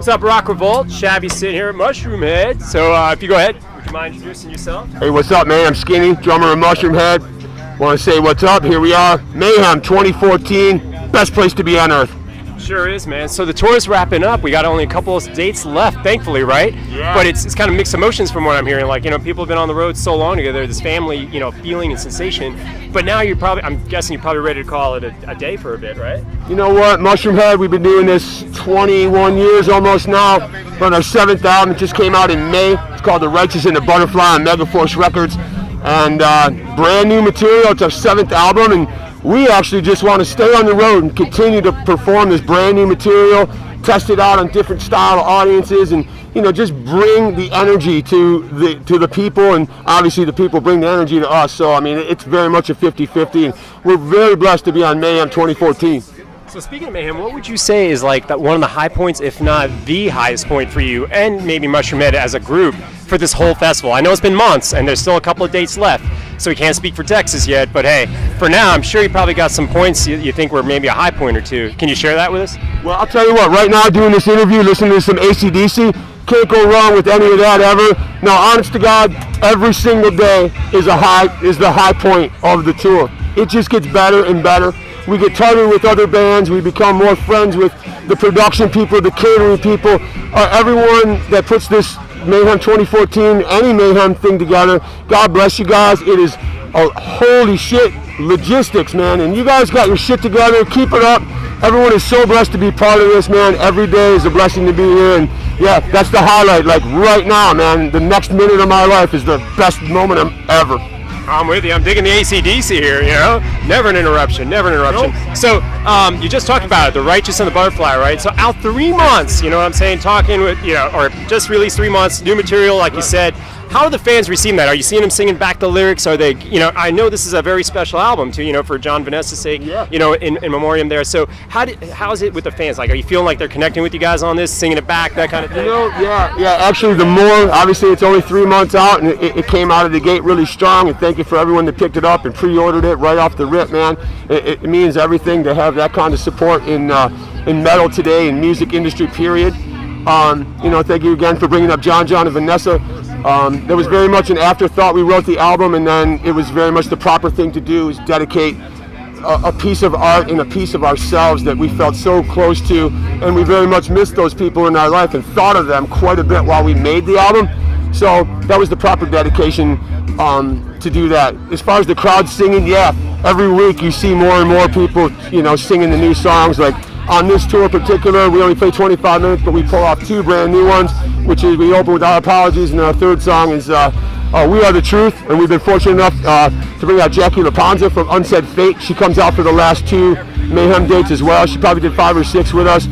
What's up, RockRevolt? Shabby sitting here at Mushroomhead. So if you go ahead, would you mind introducing yourself? Hey, what's up, man? I'm Skinny, drummer of Mushroomhead. Want to say what's up. Here we are, Mayhem 2014, best place to be on earth. Sure is, man. So the tour is wrapping up. We got only a couple of dates left, thankfully, right? Yeah. But it's kind of mixed emotions from what I'm hearing. Like, people have been on the road so long together, this family, feeling and sensation. But now I'm guessing you're probably ready to call it a day for a bit, right? You know what, Mushroomhead, we've been doing this 21 years almost now. We're on our 7th album. It just came out in May. It's called The Righteous and the Butterfly on Megaforce Records. And brand new material. It's our 7th album, and we actually just want to stay on the road and continue to perform this brand new material, test it out on different style audiences, and just bring the energy to the people, and obviously the people bring the energy to us. So I mean, it's very much a 50-50, and we're very blessed to be on Mayhem 2014. So speaking of Mayhem, what would you say is like one of the high points, if not the highest point for you, and maybe Mushroomhead as a group, for this whole festival? I know it's been months, and there's still a couple of dates left, so we can't speak for Texas yet, but hey, for now, I'm sure you probably got some points you think were maybe a high point or two. Can you share that with us? Well, I'll tell you what, right now doing this interview, listening to some AC/DC, can't go wrong with any of that ever. No, honest to God, every single day is the high point of the tour. It just gets better and better. We get tighter with other bands. We become more friends with the production people, the catering people, everyone that puts this Mayhem 2014, any Mayhem thing together. God bless you guys. It is holy shit logistics, man. And you guys got your shit together. Keep it up. Everyone is so blessed to be part of this, man. Every day is a blessing to be here. And yeah, that's the highlight. Like right now, man, the next minute of my life is the best moment ever. I'm with you. I'm digging the AC/DC here, Never an interruption, Nope. So, you just talked about it, The Righteous and the Butterfly, right? So out 3 months, you know what I'm saying? Talking with, or just released 3 months, new material, like you said. How are the fans receiving that? Are you seeing them singing back the lyrics? Are they, I know this is a very special album too, for John Vanessa's sake, yeah. In memoriam there. So how's it with the fans? Like, are you feeling like they're connecting with you guys on this, singing it back, that kind of thing? Yeah. Actually, the more, obviously, it's only 3 months out, and it came out of the gate really strong. And thank you for everyone that picked it up and pre-ordered it right off the rip, man. It means everything to have that kind of support in metal today, in music industry, period. Thank you again for bringing up John and Vanessa. There was very much an afterthought. We wrote the album, and then it was very much the proper thing to do is dedicate a piece of art and a piece of ourselves that we felt so close to, and we very much missed those people in our life and thought of them quite a bit while we made the album. So that was the proper dedication to do that. As far as the crowd singing, yeah, every week you see more and more people, singing the new songs. Like on this tour in particular, we only play 25 minutes, but we pull off 2 brand new ones, which is we open with Our Apologies, and our 3rd song is We Are the Truth. And we've been fortunate enough to bring out Jackie LaPanza from Unsaid Fate. She comes out for the last 2 Mayhem dates as well. She probably did 5 or 6 with us.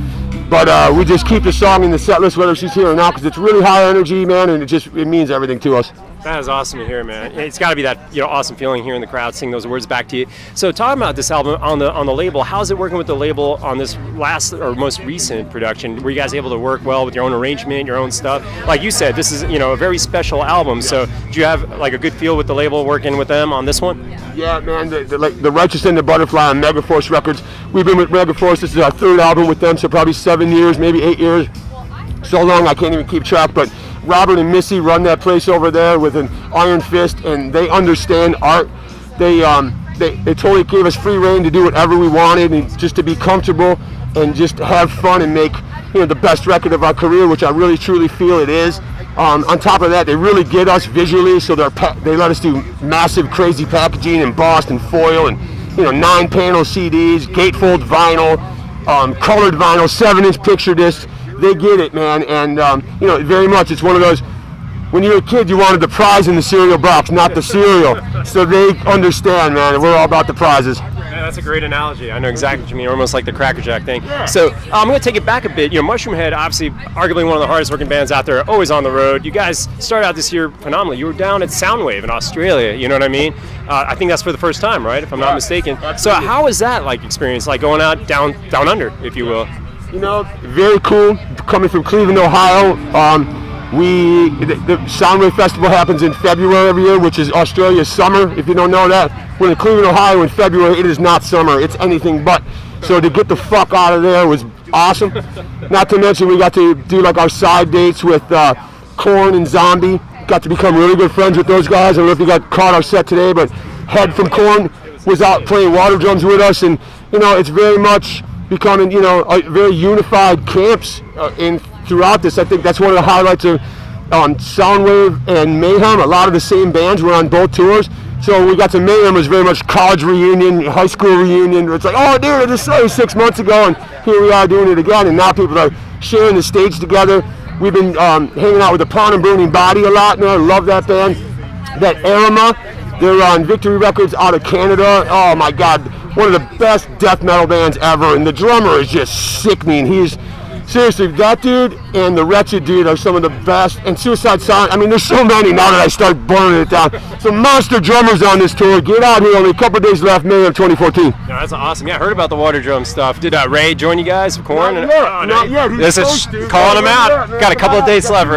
But we just keep the song in the set list whether she's here or not, because it's really high energy, man, and it means everything to us. That is awesome to hear, man. It's got to be that awesome feeling hearing the crowd sing those words back to you. So talking about this album on the label, how's it working with the label on this last or most recent production? Were you guys able to work well with your own arrangement, your own stuff? Like you said, this is a very special album. Yeah. So do you have like a good feel with the label working with them on this one? Yeah, man. The Righteous and the Butterfly on Megaforce Records. We've been with Megaforce. This is our 3rd album with them, so probably 7 years, maybe 8 years. So long I can't even keep track, but Robert and Missy run that place over there with an iron fist, and they understand art. They totally gave us free reign to do whatever we wanted, and just to be comfortable and just have fun and make the best record of our career, which I really truly feel it is. On top of that, they really get us visually, so they let us do massive, crazy packaging, embossed and foil, and 9-panel CDs, gatefold vinyl, colored vinyl, 7-inch picture discs. They get it, man, and very much it's one of those, when you were a kid you wanted the prize in the cereal box, not the cereal. So they understand, man, we're all about the prizes. Yeah, that's a great analogy. I know exactly what you mean, almost like the Cracker Jack thing. Yeah. So I'm going to take it back a bit. Mushroomhead, obviously arguably one of the hardest working bands out there, always on the road. You guys started out this year phenomenally. You were down at Soundwave in Australia, you know what I mean? I think that's for the first time, right, if I'm not mistaken. Absolutely. So how was that experience, like going out down under, if you will? Very cool. Coming from Cleveland, Ohio. The Soundwave Festival happens in February every year, which is Australia's summer, if you don't know that. We're in Cleveland, Ohio in February. It is not summer. It's anything but. So to get the fuck out of there was awesome. Not to mention we got to do like our side dates with Korn and Zombie. Got to become really good friends with those guys. I don't know if you got caught our set today, but Head from Korn was out playing water drums with us, and it's very much becoming a very unified camps throughout this. I think that's one of the highlights of Soundwave and Mayhem. A lot of the same bands were on both tours. So we got to Mayhem, was very much college reunion, high school reunion. It's like, oh dude, I just saw you 6 months ago, and here we are doing it again. And now people are sharing the stage together. We've been hanging out with the Pound and Burning Body a lot, and I love that band. That Arima, they're on Victory Records out of Canada. Oh my God, one of the best death metal bands ever, and the drummer is just sickening. Seriously, that dude and the Wretched dude are some of the best. And Suicide Silence, I mean, there's so many now that I start burning it down. Some monster drummers on this tour. Get out here, only a couple days left, May of 2014. No, that's awesome. Yeah, I heard about the water drum stuff. Did Ray join you guys for Korn? Not yet. This is calling him out. Got a couple of days left.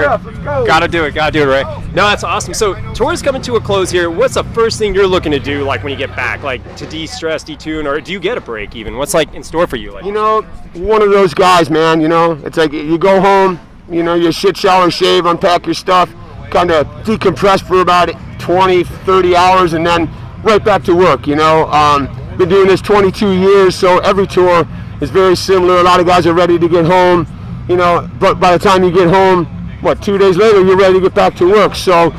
Gotta do it, Ray. No, that's awesome. So, tour's coming to a close here. What's the first thing you're looking to do, like when you get back, like to de-stress, detune, or do you get a break even? What's like in store for you? Like, one of those guys, man. It's like you go home, you shit, shower, shave, unpack your stuff, kind of decompress for about 20, 30 hours, and then right back to work. Been doing this 22 years, so every tour is very similar. A lot of guys are ready to get home, but by the time you get home, 2 days later, you're ready to get back to work. So,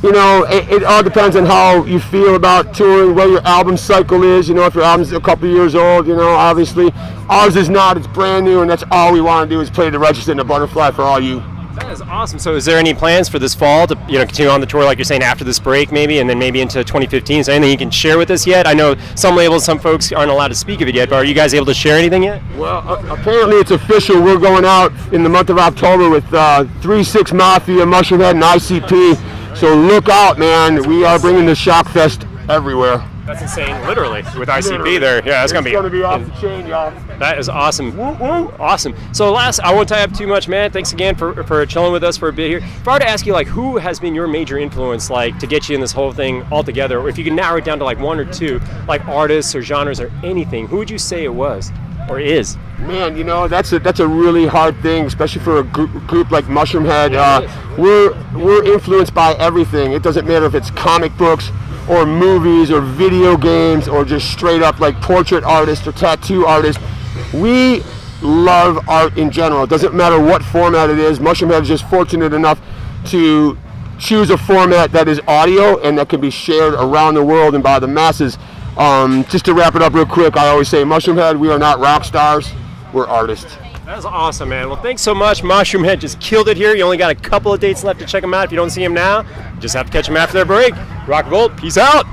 it all depends on how you feel about touring, where your album cycle is. If your album's a couple years old, obviously. Ours is not. It's brand new, and that's all we want to do is play the Register and the Butterfly for all you. That is awesome. So is there any plans for this fall to continue on the tour, like you're saying, after this break maybe, and then maybe into 2015? Is there anything you can share with us yet? I know some labels, some folks aren't allowed to speak of it yet, but are you guys able to share anything yet? Well, apparently it's official. We're going out in the month of October with 3-6 Mafia, Mushroomhead, and ICP. So look out, man. We are bringing the Shock Fest everywhere. That's insane, literally, with ICP there. Yeah, that's going to be off the chain, y'all. That is awesome. Awesome. So I won't tie up too much, man. Thanks again for chilling with us for a bit here. If I were to ask you, who has been your major influence, to get you in this whole thing altogether, or if you can narrow it down to, one or two, artists or genres or anything, who would you say it was or is? Man, that's a really hard thing, especially for a group like Mushroomhead. We're influenced by everything. It doesn't matter if it's comic books or movies or video games or just straight up portrait artists or tattoo artists. We love art in general. It doesn't matter what format it is. Mushroomhead is just fortunate enough to choose a format that is audio and that can be shared around the world and by the masses. Just to wrap it up real quick, I always say, Mushroomhead, we are not rock stars, we're artists. That's awesome, man. Well, thanks so much. Mushroomhead just killed it here. You only got a couple of dates left to check them out. If you don't see them now, you just have to catch them after their break. RockRevolt, peace out.